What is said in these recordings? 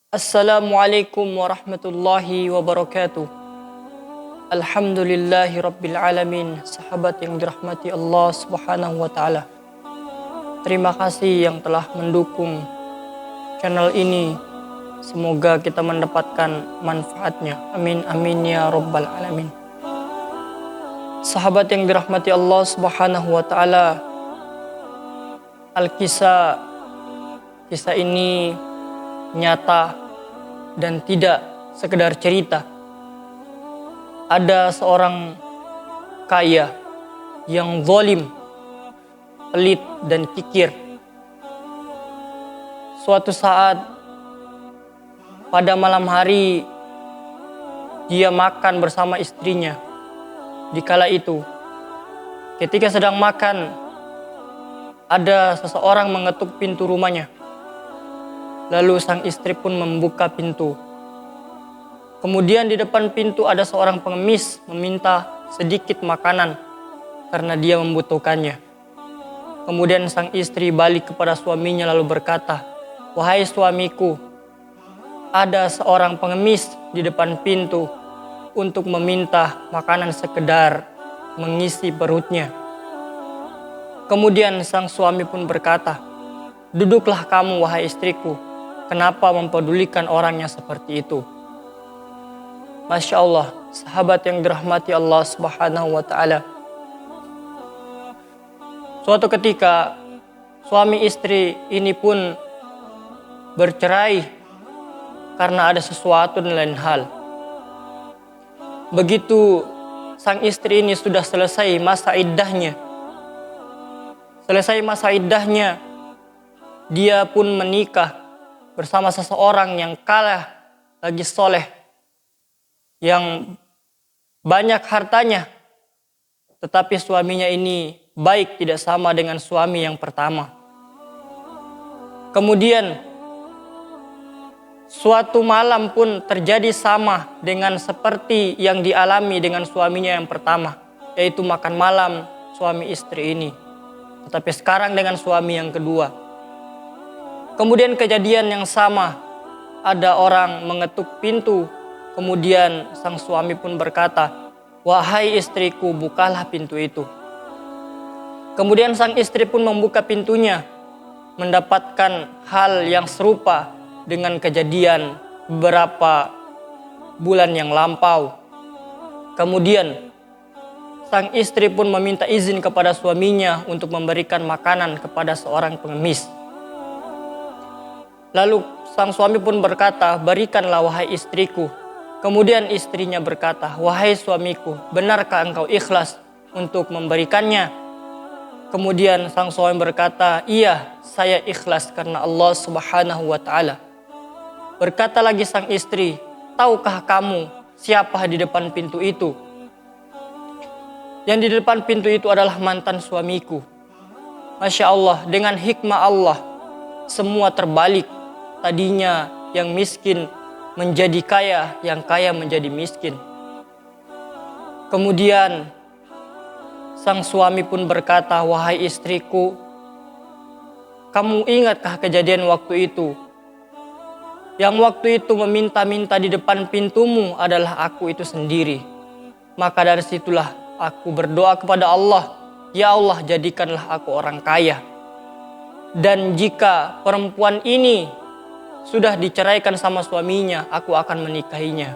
Assalamualaikum warahmatullahi wabarakatuh. Alhamdulillahi rabbil alamin. Sahabat yang dirahmati Allah subhanahu wa ta'ala, terima kasih yang telah mendukung channel ini. Semoga kita mendapatkan manfaatnya. Amin amin ya rabbal alamin. Sahabat yang dirahmati Allah subhanahu wa ta'ala, kisah ini nyata dan tidak sekedar cerita. Ada seorang kaya yang zalim, pelit dan kikir. Suatu saat pada malam hari dia makan bersama istrinya. Dikala itu, ketika sedang makan, ada seseorang mengetuk pintu rumahnya. Lalu sang istri pun membuka pintu. Kemudian di depan pintu ada seorang pengemis meminta sedikit makanan karena dia membutuhkannya. Kemudian sang istri balik kepada suaminya lalu berkata, "Wahai suamiku, ada seorang pengemis di depan pintu untuk meminta makanan sekedar mengisi perutnya." Kemudian sang suami pun berkata, "Duduklah kamu wahai istriku. Kenapa mempedulikan orangnya seperti itu?" Masya Allah, sahabat yang dirahmati Allah subhanahu wa ta'ala. Suatu ketika suami istri ini pun bercerai karena ada sesuatu dan lain hal. Begitu sang istri ini sudah selesai masa iddahnya, dia pun menikah bersama seseorang yang kalah lagi soleh, yang banyak hartanya, tetapi suaminya ini baik tidak sama dengan suami yang pertama. Kemudian suatu malam pun terjadi sama dengan seperti yang dialami dengan suaminya yang pertama, yaitu makan malam suami istri ini, tetapi sekarang dengan suami yang kedua. Kemudian kejadian yang sama, ada orang mengetuk pintu. Kemudian sang suami pun berkata, "Wahai istriku, bukalah pintu itu." Kemudian sang istri pun membuka pintunya, mendapatkan hal yang serupa dengan kejadian beberapa bulan yang lampau. Kemudian sang istri pun meminta izin kepada suaminya untuk memberikan makanan kepada seorang pengemis. Lalu sang suami pun berkata, "Berikanlah wahai istriku." Kemudian istrinya berkata, "Wahai suamiku, benarkah engkau ikhlas untuk memberikannya?" Kemudian sang suami berkata, "Iya, saya ikhlas karena Allah subhanahu wa ta'ala." Berkata lagi sang istri, "Tahukah kamu siapa di depan pintu itu?" Yang di depan pintu itu adalah mantan suamiku. Masya Allah, dengan hikmah Allah, semua terbalik. Tadinya yang miskin menjadi kaya, yang kaya menjadi miskin. Kemudian sang suami pun berkata, "Wahai istriku, kamu ingatkah kejadian waktu itu? Yang waktu itu meminta-minta di depan pintumu adalah aku itu sendiri. Maka dari situlah aku berdoa kepada Allah, ya Allah, jadikanlah aku orang kaya. Dan jika perempuan ini sudah diceraikan sama suaminya, aku akan menikahinya.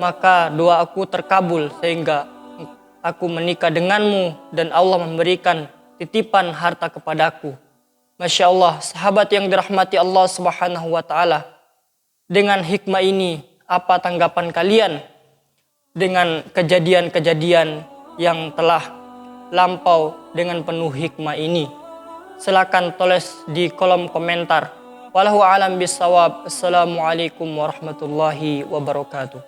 Maka doa aku terkabul sehingga aku menikah denganmu dan Allah memberikan titipan harta kepadaku." Masya Allah, sahabat yang dirahmati Allah subhanahu wa ta'ala. Dengan hikmah ini, apa tanggapan kalian dengan kejadian-kejadian yang telah lampau dengan penuh hikmah ini? Silakan tulis di kolom komentar. Wallahu a'lam bishawab. Assalamualaikum warahmatullahi wabarakatuh.